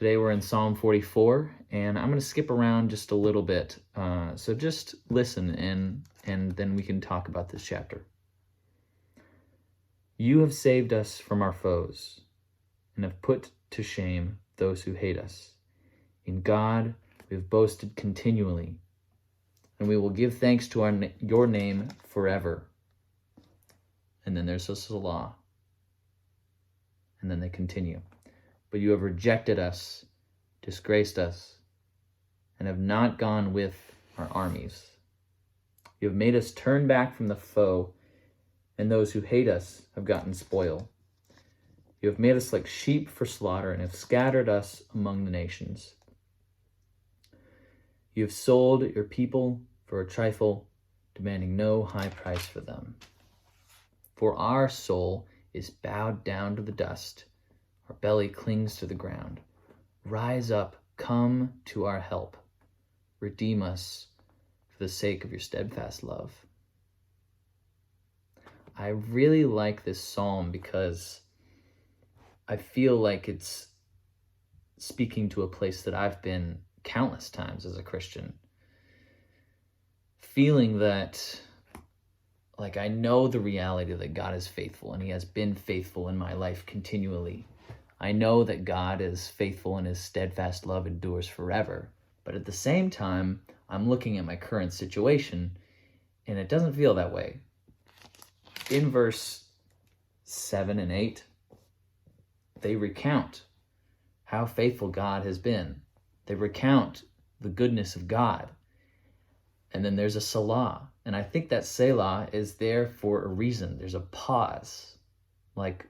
Today we're in Psalm 44, and I'm going to skip around just a little bit. So just listen, and then we can talk about this chapter. You have saved us from our foes, and have put to shame those who hate us. In God we have boasted continually, and we will give thanks to your name forever. And then there's a Selah. And then they continue. But you have rejected us, disgraced us, and have not gone with our armies. You have made us turn back from the foe, and those who hate us have gotten spoil. You have made us like sheep for slaughter, and have scattered us among the nations. You have sold your people for a trifle, demanding no high price for them. For our soul is bowed down to the dust. Our belly clings to the ground. Rise up, come to our help. Redeem us for the sake of your steadfast love. I really like this psalm because I feel like it's speaking to a place that I've been countless times as a Christian. Feeling that, like, I know the reality that God is faithful, and he has been faithful in my life continually. I know that God is faithful and his steadfast love endures forever. But at the same time, I'm looking at my current situation, and it doesn't feel that way. In verse 7 and 8, they recount how faithful God has been. They recount the goodness of God. And then there's a Selah. And I think that Selah is there for a reason. There's a pause. Like,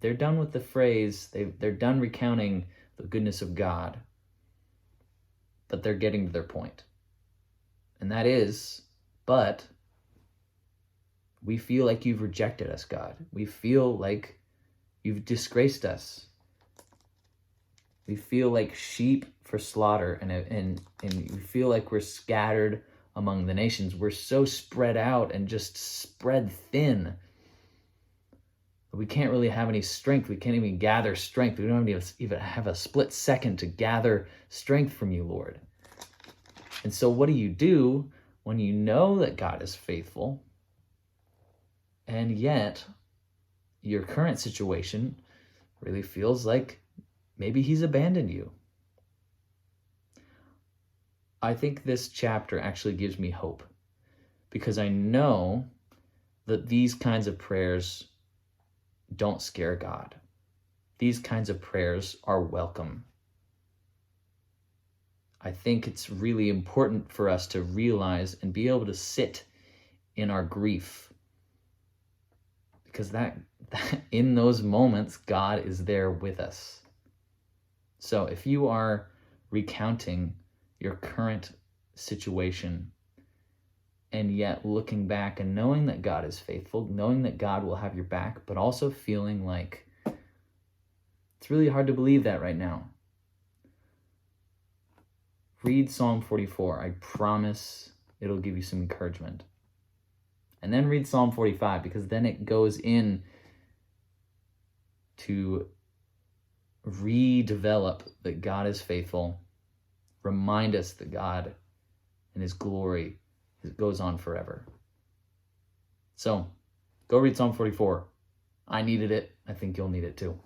they're done with the phrase, they're done recounting the goodness of God, but they're getting to their point. And that is, but we feel like you've rejected us, God. We feel like you've disgraced us. We feel like sheep for slaughter, and we feel like we're scattered among the nations. We're so spread out and just spread thin. We can't really have any strength. We can't even gather strength. We don't even have a split second to gather strength from you, Lord. And so what do you do when you know that God is faithful, and yet your current situation really feels like maybe he's abandoned you? I think this chapter actually gives me hope, because I know that these kinds of prayers don't scare God. These kinds of prayers are welcome. I think it's really important for us to realize and be able to sit in our grief, because that in those moments, God is there with us. So if you are recounting your current situation, and yet looking back and knowing that God is faithful, knowing that God will have your back, but also feeling like it's really hard to believe that right now, read Psalm 44. I promise it'll give you some encouragement. And then read Psalm 45, because then it goes in to redevelop that God is faithful, remind us that God and his glory, it goes on forever. So go read Psalm 44. I needed it. I think you'll need it too.